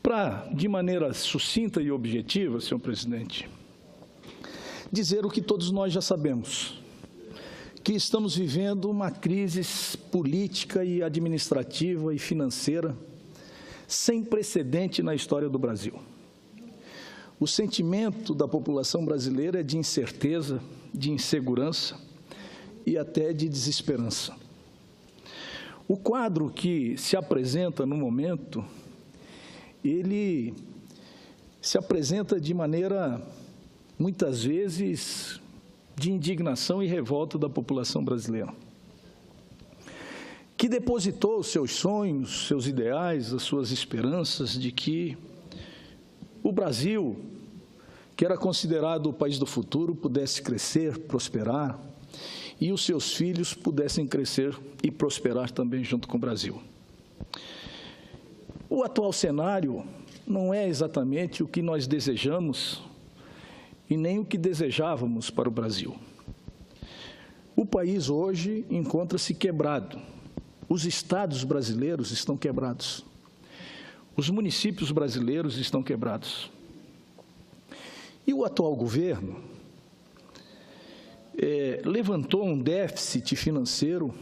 para, de maneira sucinta e objetiva, senhor presidente, dizer o que todos nós já sabemos, que estamos vivendo uma crise política e administrativa e financeira sem precedente na história do Brasil. O sentimento da população brasileira é de incerteza, de insegurança e até de desesperança. O quadro que se apresenta no momento, ele se apresenta de maneira, muitas vezes, de indignação e revolta da população brasileira, que depositou seus sonhos, seus ideais, as suas esperanças de que o Brasil, que era considerado o país do futuro, pudesse crescer, prosperar, e os seus filhos pudessem crescer e prosperar também junto com o Brasil. O atual cenário não é exatamente o que nós desejamos e nem o que desejávamos para o Brasil. O país hoje encontra-se quebrado. Os estados brasileiros estão quebrados. Os municípios brasileiros estão quebrados. E o atual governo levantou um déficit financeiro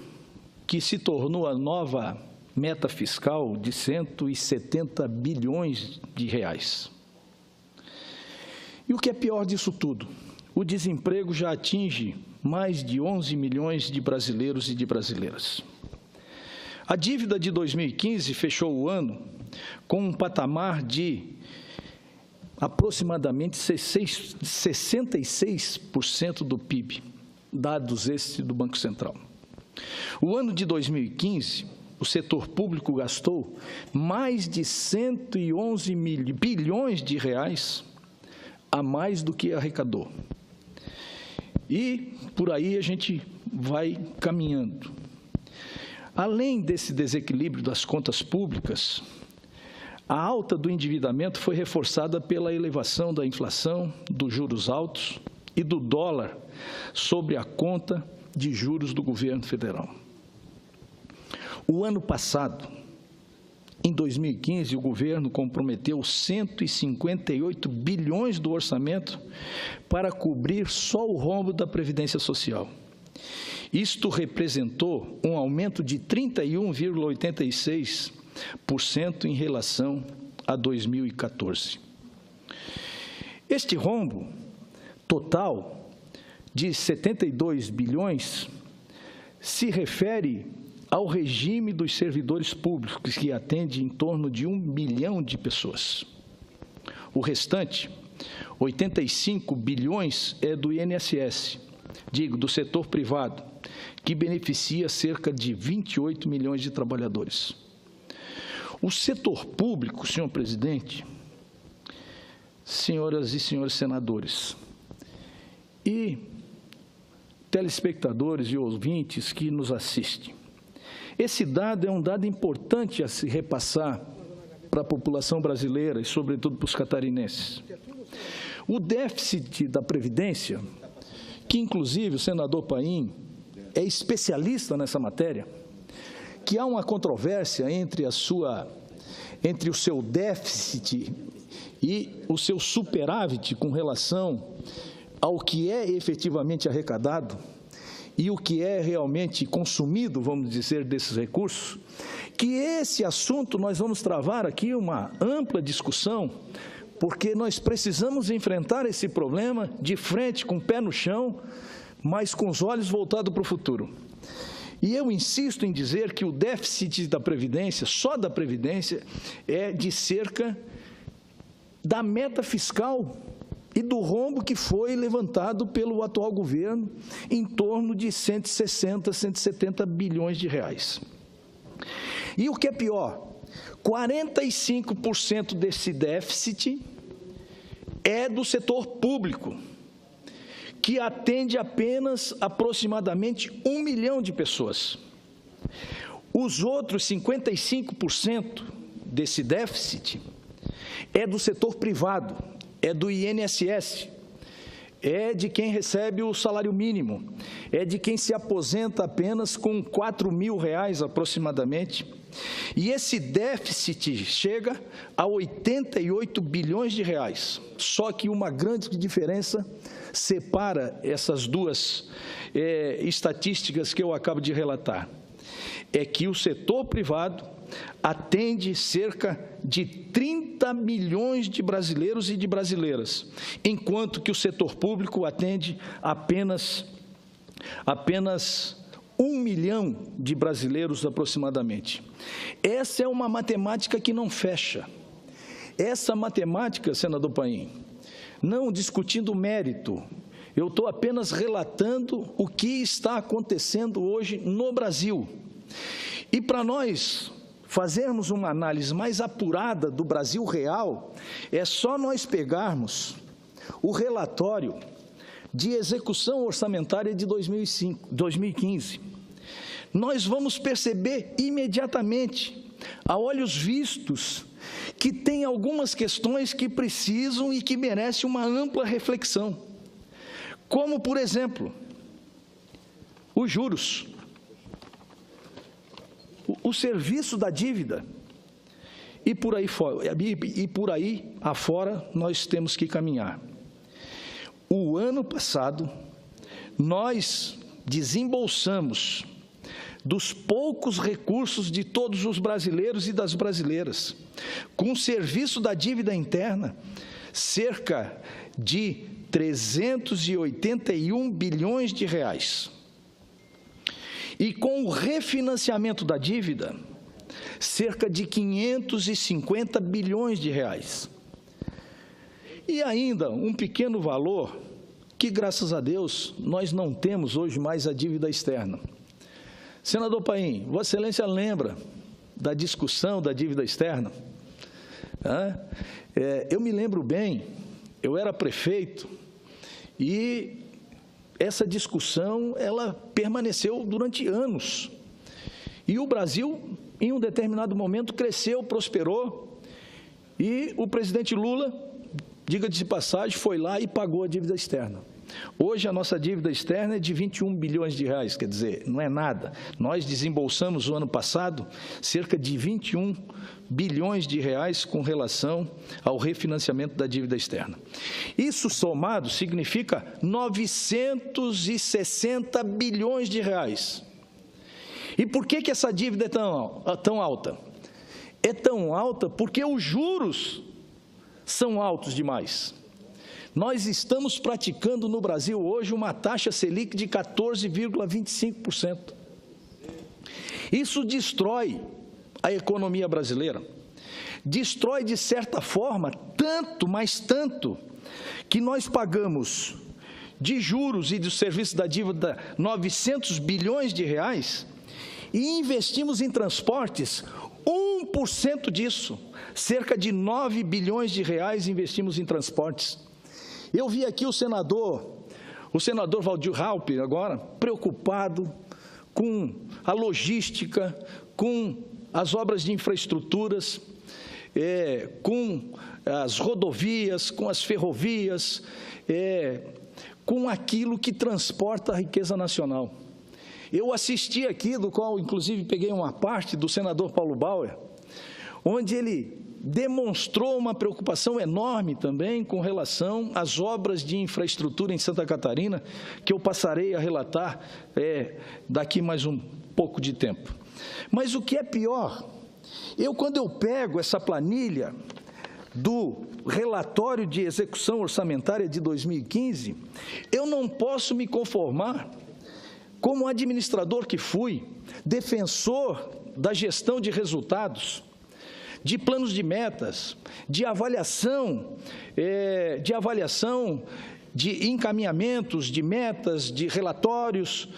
que se tornou a nova meta fiscal de 170 bilhões de reais. E o que é pior disso tudo? O desemprego já atinge mais de 11 milhões de brasileiros e de brasileiras. A dívida de 2015 fechou o ano com um patamar de aproximadamente 66% do PIB, dados estes do Banco Central. O ano de 2015, o setor público gastou mais de 111 bilhões de reais a mais do que arrecadou. E por aí a gente vai caminhando. Além desse desequilíbrio das contas públicas, a alta do endividamento foi reforçada pela elevação da inflação, dos juros altos e do dólar sobre a conta de juros do governo federal. O ano passado, em 2015, o governo comprometeu 158 bilhões do orçamento para cobrir só o rombo da Previdência Social. Isto representou um aumento de 31,86% em relação a 2014. Este rombo total de 72 bilhões se refere ao regime dos servidores públicos, que atende em torno de 1 milhão de pessoas. O restante, 85 bilhões, é do INSS, do setor privado, que beneficia cerca de 28 milhões de trabalhadores. O setor público, senhor presidente, senhoras e senhores senadores, e telespectadores e ouvintes que nos assistem, esse dado é um dado importante a se repassar para a população brasileira e, sobretudo, para os catarinenses. O déficit da Previdência, que, inclusive, o senador Paim é especialista nessa matéria, que há uma controvérsia entre o seu déficit e o seu superávit com relação ao que é efetivamente arrecadado e o que é realmente consumido, vamos dizer, desses recursos, que esse assunto nós vamos travar aqui uma ampla discussão, porque nós precisamos enfrentar esse problema de frente, com o pé no chão, mas com os olhos voltados para o futuro. E eu insisto em dizer que o déficit da Previdência, só da Previdência, é de cerca da meta fiscal e do rombo que foi levantado pelo atual governo, em torno de 160, 170 bilhões de reais. E o que é pior, 45% desse déficit é do setor público, que atende apenas aproximadamente 1 milhão de pessoas. Os outros 55% desse déficit é do setor privado, é do INSS, é de quem recebe o salário mínimo, é de quem se aposenta apenas com R$4.000 aproximadamente. E esse déficit chega a 88 bilhões de reais. Só que uma grande diferença separa essas duas estatísticas que eu acabo de relatar. É que o setor privado atende cerca de 30 milhões de brasileiros e de brasileiras, enquanto que o setor público atende apenas 1 milhão de brasileiros aproximadamente. Essa é uma matemática que não fecha. Essa matemática, senador Paim, não discutindo o mérito, eu estou apenas relatando o que está acontecendo hoje no Brasil. E para nós fazermos uma análise mais apurada do Brasil real, é só nós pegarmos o relatório de execução orçamentária de 2015. Nós vamos perceber imediatamente, a olhos vistos, que tem algumas questões que precisam e que merecem uma ampla reflexão. Como, por exemplo, os juros, o serviço da dívida, e por aí afora nós temos que caminhar. O ano passado, nós desembolsamos dos poucos recursos de todos os brasileiros e das brasileiras, com o serviço da dívida interna, cerca de 381 bilhões de reais. E com o refinanciamento da dívida, cerca de 550 bilhões de reais. E ainda um pequeno valor que, graças a Deus, nós não temos hoje mais a dívida externa. Senador Paim, Vossa Excelência lembra da discussão da dívida externa? Eu me lembro bem, eu era prefeito e essa discussão, ela permaneceu durante anos. E o Brasil, em um determinado momento, cresceu, prosperou, e o presidente Lula, diga-se de passagem, foi lá e pagou a dívida externa. Hoje, a nossa dívida externa é de 21 bilhões de reais, quer dizer, não é nada. Nós desembolsamos, o ano passado, cerca de 21 bilhões de reais com relação ao refinanciamento da dívida externa. Isso somado significa 960 bilhões de reais. E por que essa dívida é tão alta? É tão alta porque os juros são altos demais. Nós estamos praticando no Brasil hoje uma taxa Selic de 14,25%. Isso destrói a economia brasileira. Destrói, de certa forma, tanto, mas tanto, que nós pagamos de juros e do serviço da dívida 900 bilhões de reais e investimos em transportes 1% disso, cerca de 9 bilhões de reais investimos em transportes. Eu vi aqui o senador Valdir Raupp, agora, preocupado com a logística, com as obras de infraestruturas, com as rodovias, com as ferrovias, com aquilo que transporta a riqueza nacional. Eu assisti aqui, do qual, inclusive, peguei uma parte do senador Paulo Bauer, onde ele demonstrou uma preocupação enorme também com relação às obras de infraestrutura em Santa Catarina, que eu passarei a relatar daqui mais um pouco de tempo. Mas o que é pior, quando eu pego essa planilha do relatório de execução orçamentária de 2015, eu não posso me conformar, como administrador que fui, defensor da gestão de resultados, de planos de metas, de avaliação, de encaminhamentos, de metas, de relatórios,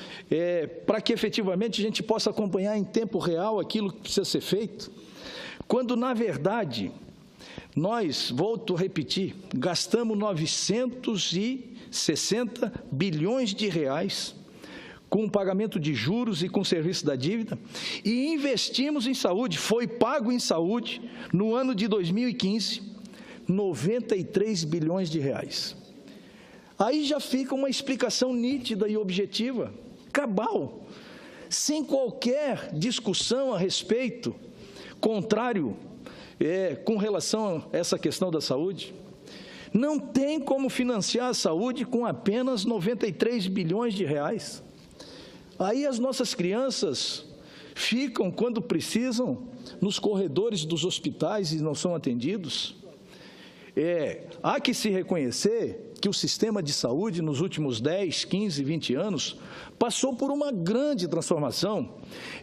para que efetivamente a gente possa acompanhar em tempo real aquilo que precisa ser feito, quando, na verdade, nós, volto a repetir, gastamos 960 bilhões de reais com o pagamento de juros e com o serviço da dívida, e investimos em saúde, foi pago em saúde, no ano de 2015, 93 bilhões de reais. Aí já fica uma explicação nítida e objetiva, cabal, sem qualquer discussão a respeito, contrário com relação a essa questão da saúde. Não tem como financiar a saúde com apenas 93 bilhões de reais. Aí as nossas crianças ficam, quando precisam, nos corredores dos hospitais e não são atendidos. Há que se reconhecer que o sistema de saúde, nos últimos 10, 15, 20 anos, passou por uma grande transformação.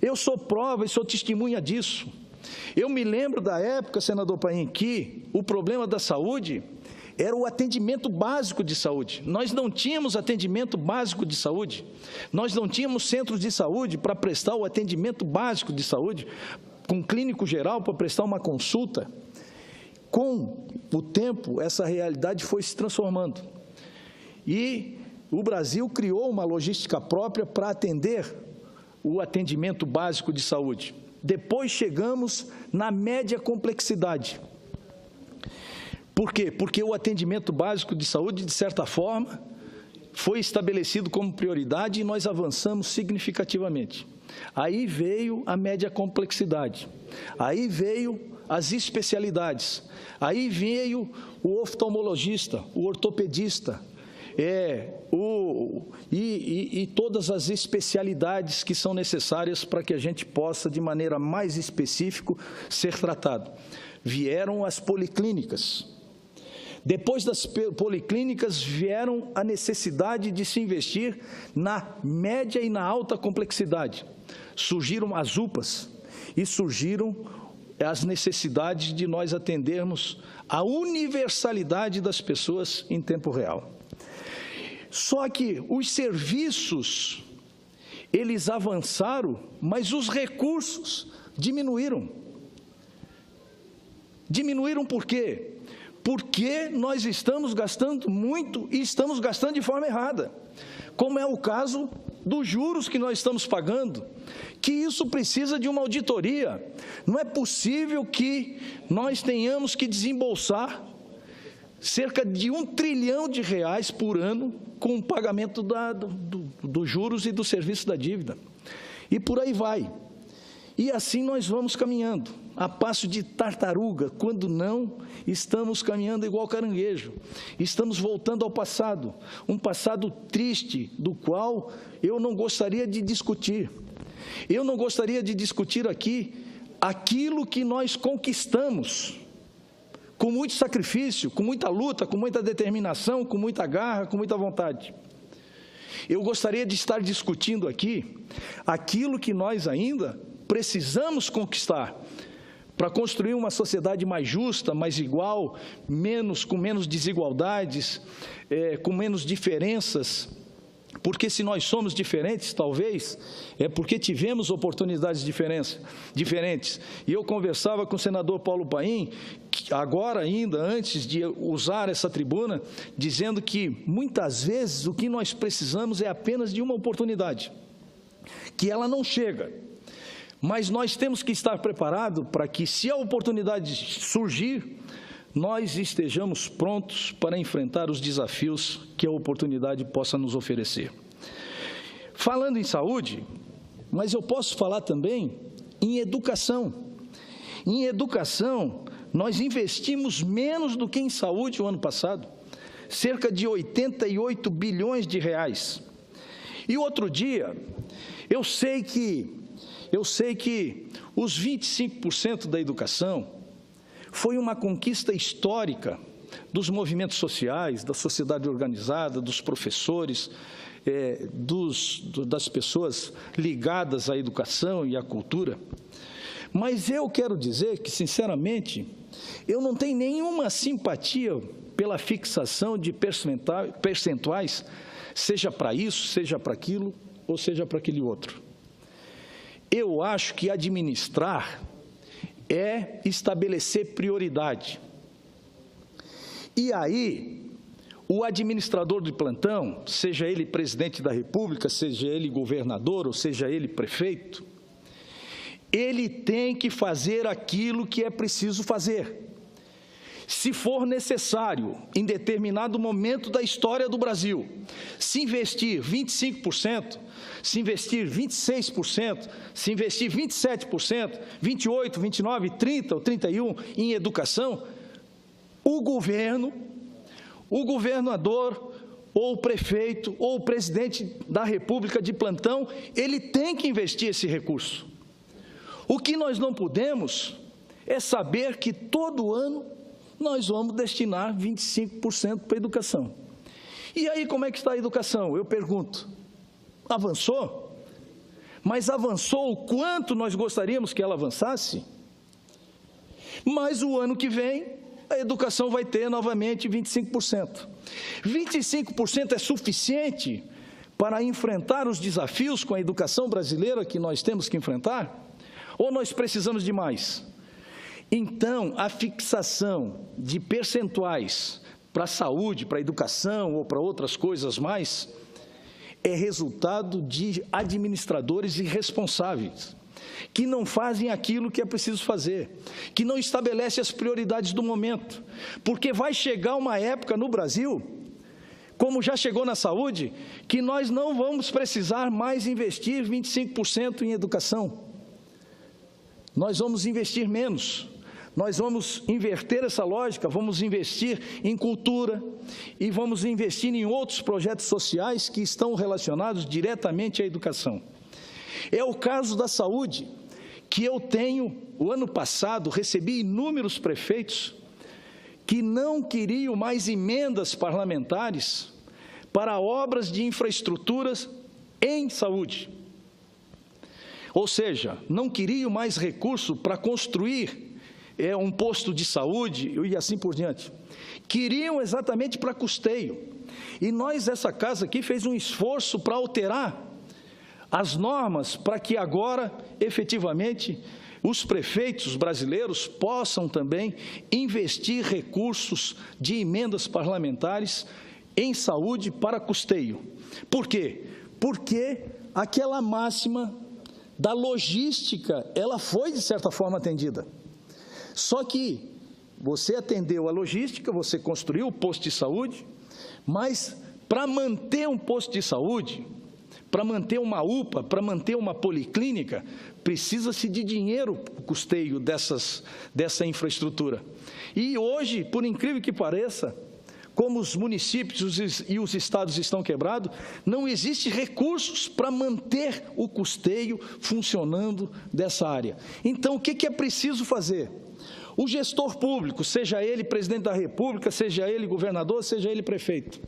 Eu sou prova e sou testemunha disso. Eu me lembro da época, senador Paim, que o problema da saúde era o atendimento básico de saúde. Nós não tínhamos atendimento básico de saúde. Nós não tínhamos centros de saúde para prestar o atendimento básico de saúde, com clínico geral para prestar uma consulta. Com o tempo, essa realidade foi se transformando. E o Brasil criou uma logística própria para atender o atendimento básico de saúde. Depois chegamos na média complexidade. Por quê? Porque o atendimento básico de saúde, de certa forma, foi estabelecido como prioridade e nós avançamos significativamente. Aí veio a média complexidade, aí veio as especialidades, aí veio o oftalmologista, o ortopedista, e todas as especialidades que são necessárias para que a gente possa, de maneira mais específica, ser tratado. Vieram as policlínicas. Depois das policlínicas, vieram a necessidade de se investir na média e na alta complexidade. Surgiram as UPAs e surgiram as necessidades de nós atendermos a universalidade das pessoas em tempo real. Só que os serviços, eles avançaram, mas os recursos diminuíram. Diminuíram por quê? Porque nós estamos gastando muito e estamos gastando de forma errada, como é o caso dos juros que nós estamos pagando, que isso precisa de uma auditoria. Não é possível que nós tenhamos que desembolsar cerca de R$1 trilhão por ano com o pagamento dos juros e do serviço da dívida. E por aí vai. E assim nós vamos caminhando, a passo de tartaruga, quando não estamos caminhando igual caranguejo. Estamos voltando ao passado, um passado triste, do qual eu não gostaria de discutir. Eu não gostaria de discutir aqui aquilo que nós conquistamos, com muito sacrifício, com muita luta, com muita determinação, com muita garra, com muita vontade. Eu gostaria de estar discutindo aqui aquilo que nós ainda precisamos conquistar para construir uma sociedade mais justa, mais igual, com menos desigualdades, com menos diferenças, porque se nós somos diferentes, talvez, é porque tivemos oportunidades diferentes. E eu conversava com o senador Paulo Paim, agora ainda, antes de usar essa tribuna, dizendo que, muitas vezes, o que nós precisamos é apenas de uma oportunidade, que ela não chega. Mas nós temos que estar preparados para que, se a oportunidade surgir, nós estejamos prontos para enfrentar os desafios que a oportunidade possa nos oferecer. Falando em saúde, mas eu posso falar também em educação. Em educação, nós investimos menos do que em saúde o ano passado, cerca de 88 bilhões de reais. E outro dia, eu sei que os 25% da educação foi uma conquista histórica dos movimentos sociais, da sociedade organizada, dos professores, das pessoas ligadas à educação e à cultura. Mas eu quero dizer que, sinceramente, eu não tenho nenhuma simpatia pela fixação de percentuais, seja para isso, seja para aquilo, ou seja para aquele outro. Eu acho que administrar é estabelecer prioridade. E aí, o administrador de plantão, seja ele presidente da República, seja ele governador, ou seja ele prefeito, ele tem que fazer aquilo que é preciso fazer. se for necessário, em determinado momento da história do Brasil, se investir 25%, se investir 26%, se investir 27%, 28%, 29%, 30% ou 31% em educação, o governo, o governador, ou o prefeito, ou o presidente da República de plantão, ele tem que investir esse recurso. O que nós não podemos é saber que todo ano nós vamos destinar 25% para a educação. E aí, como é que está a educação? Eu pergunto, avançou? Mas avançou o quanto nós gostaríamos que ela avançasse? Mas o ano que vem, a educação vai ter novamente 25%. 25% é suficiente para enfrentar os desafios com a educação brasileira que nós temos que enfrentar? Ou nós precisamos de mais? Então, a fixação de percentuais para a saúde, para a educação ou para outras coisas mais, é resultado de administradores irresponsáveis, que não fazem aquilo que é preciso fazer, que não estabelecem as prioridades do momento, porque vai chegar uma época no Brasil, como já chegou na saúde, que nós não vamos precisar mais investir 25% em educação. Nós vamos investir menos. Nós vamos inverter essa lógica, vamos investir em cultura e vamos investir em outros projetos sociais que estão relacionados diretamente à educação. É o caso da saúde, que eu tenho, o ano passado, recebi inúmeros prefeitos que não queriam mais emendas parlamentares para obras de infraestruturas em saúde. Ou seja, não queriam mais recurso para construir um posto de saúde e assim por diante. Queriam exatamente para custeio. E nós, essa casa aqui, fez um esforço para alterar as normas para que agora, efetivamente, os prefeitos brasileiros possam também investir recursos de emendas parlamentares em saúde para custeio. Por quê? Porque aquela máxima da logística, ela foi, de certa forma, atendida. Só que você atendeu a logística, você construiu o posto de saúde, mas para manter um posto de saúde, para manter uma UPA, para manter uma policlínica, precisa-se de dinheiro para o custeio dessa infraestrutura. E hoje, por incrível que pareça, como os municípios e os estados estão quebrados, não existe recursos para manter o custeio funcionando dessa área. Então, o que é preciso fazer? O gestor público, seja ele presidente da República, seja ele governador, seja ele prefeito,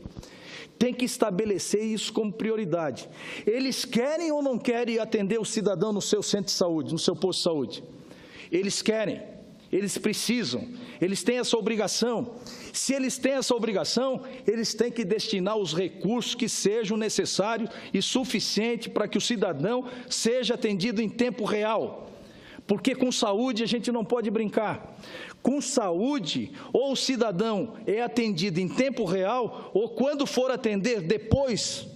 tem que estabelecer isso como prioridade. Eles querem ou não querem atender o cidadão no seu centro de saúde, no seu posto de saúde? Eles querem, eles precisam, eles têm essa obrigação. Se eles têm essa obrigação, eles têm que destinar os recursos que sejam necessários e suficientes para que o cidadão seja atendido em tempo real. Porque com saúde a gente não pode brincar. Com saúde, ou o cidadão é atendido em tempo real, ou quando for atender depois,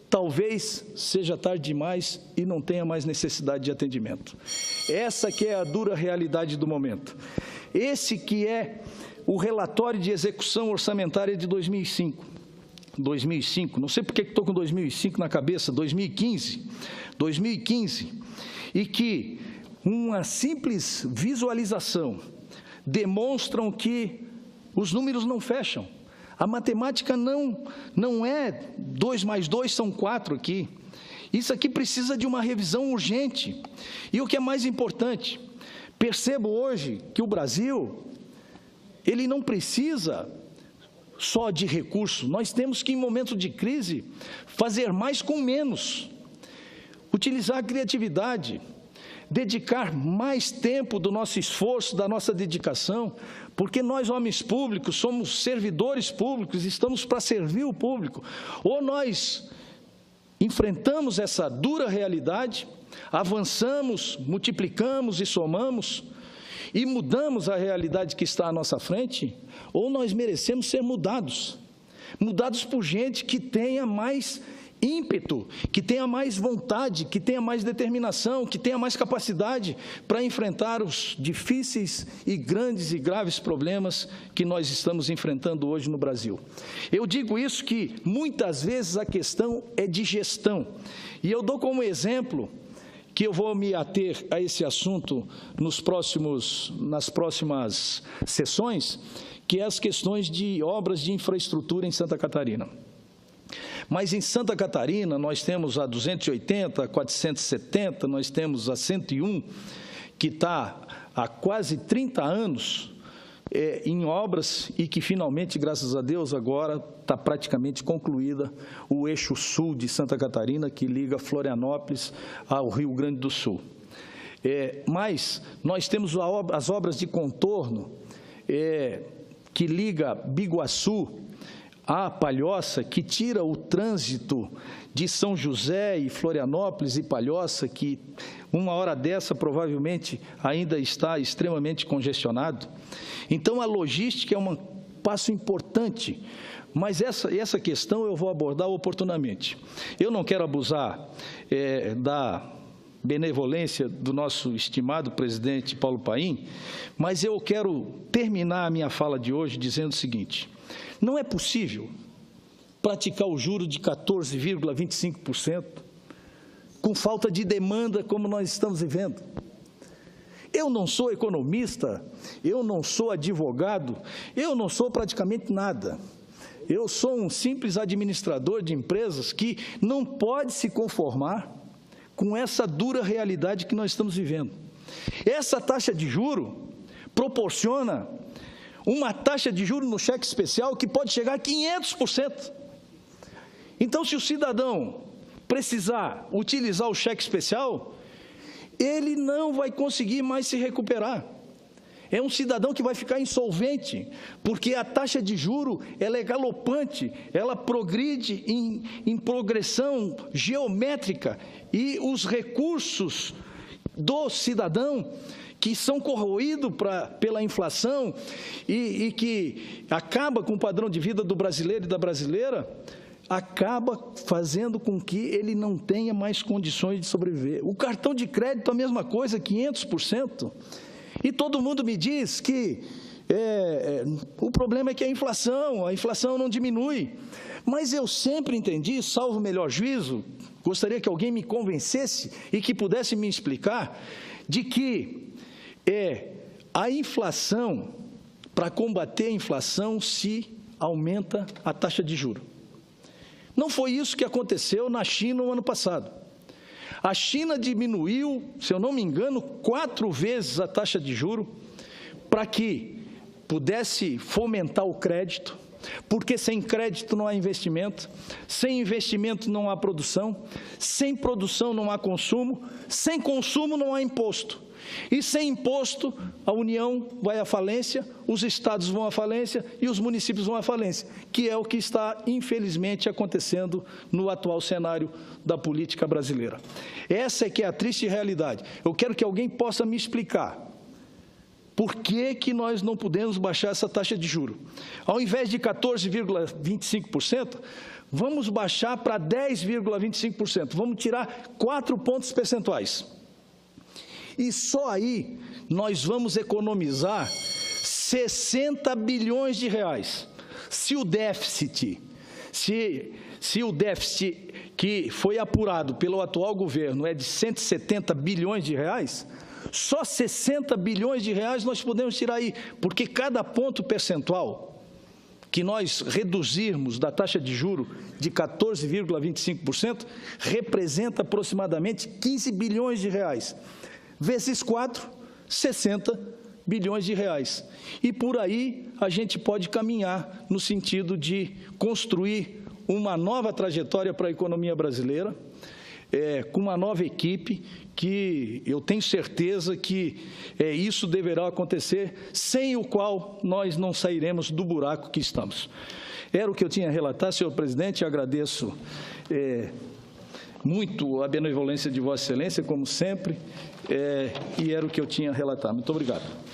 talvez seja tarde demais e não tenha mais necessidade de atendimento. Essa que é a dura realidade do momento. Esse que é o relatório de execução orçamentária de 2005, não sei porque estou com 2005 na cabeça, 2015, e que uma simples visualização demonstram que os números não fecham. A matemática não é 2 mais 2 são 4 aqui. Isso aqui precisa de uma revisão urgente. E o que é mais importante, percebo hoje que o Brasil, ele não precisa só de recursos. Nós temos que, em momento de crise, fazer mais com menos. Utilizar a criatividade, dedicar mais tempo do nosso esforço, da nossa dedicação, porque nós, homens públicos, somos servidores públicos, estamos para servir o público. Ou nós enfrentamos essa dura realidade, avançamos, multiplicamos e somamos, e mudamos a realidade que está à nossa frente, ou nós merecemos ser mudados por gente que tenha mais ímpeto, que tenha mais vontade, que tenha mais determinação, que tenha mais capacidade para enfrentar os difíceis e grandes e graves problemas que nós estamos enfrentando hoje no Brasil. Eu digo isso que muitas vezes a questão é de gestão, e eu dou como exemplo que eu vou me ater a esse assunto nas próximas sessões, que é as questões de obras de infraestrutura em Santa Catarina. Mas em Santa Catarina nós temos a 280, a 470, nós temos a 101, que está há quase 30 anos em obras e que finalmente, graças a Deus, agora está praticamente concluída o eixo sul de Santa Catarina, que liga Florianópolis ao Rio Grande do Sul. Mas nós temos as obras de contorno que liga Biguaçu a Palhoça, que tira o trânsito de São José e Florianópolis e Palhoça, que uma hora dessa provavelmente ainda está extremamente congestionado. Então, a logística é um passo importante, mas essa questão eu vou abordar oportunamente. Eu não quero abusar da benevolência do nosso estimado presidente Paulo Paim, mas eu quero terminar a minha fala de hoje dizendo o seguinte: não é possível praticar o juro de 14,25% com falta de demanda como nós estamos vivendo. Eu não sou economista, eu não sou advogado, eu não sou praticamente nada. Eu sou um simples administrador de empresas que não pode se conformar com essa dura realidade que nós estamos vivendo. Essa taxa de juro proporciona uma taxa de juros no cheque especial que pode chegar a 500%. Então, se o cidadão precisar utilizar o cheque especial, ele não vai conseguir mais se recuperar. É um cidadão que vai ficar insolvente, porque a taxa de juro ela é galopante, ela progride em progressão geométrica, e os recursos do cidadão que são corroídos pela inflação e que acaba com o padrão de vida do brasileiro e da brasileira, acaba fazendo com que ele não tenha mais condições de sobreviver. O cartão de crédito, a mesma coisa, 500%. E todo mundo me diz que o problema é que a inflação não diminui. Mas eu sempre entendi, salvo o melhor juízo, gostaria que alguém me convencesse e que pudesse me explicar, de que a inflação, para combater a inflação, se aumenta a taxa de juros. Não foi isso que aconteceu na China no ano passado. A China diminuiu, se eu não me engano, 4 vezes a taxa de juros para que pudesse fomentar o crédito, porque sem crédito não há investimento, sem investimento não há produção, sem produção não há consumo, sem consumo não há imposto. E sem imposto, a União vai à falência, os estados vão à falência e os municípios vão à falência, que é o que está, infelizmente, acontecendo no atual cenário da política brasileira. Essa é que é a triste realidade. Eu quero que alguém possa me explicar por que nós não podemos baixar essa taxa de juros. Ao invés de 14,25%, vamos baixar para 10,25%. Vamos tirar 4 pontos percentuais. E só aí nós vamos economizar 60 bilhões de reais. Se o déficit que foi apurado pelo atual governo é de 170 bilhões de reais, só 60 bilhões de reais nós podemos tirar aí, porque cada ponto percentual que nós reduzirmos da taxa de juro de 14,25% representa aproximadamente 15 bilhões de reais. Vezes 4, 60 bilhões de reais. E por aí a gente pode caminhar no sentido de construir uma nova trajetória para a economia brasileira, com uma nova equipe, que eu tenho certeza que isso deverá acontecer, sem o qual nós não sairemos do buraco que estamos. Era o que eu tinha a relatar, senhor presidente, agradeço muito a benevolência de Vossa Excelência, como sempre, e era o que eu tinha a relatar. Muito obrigado.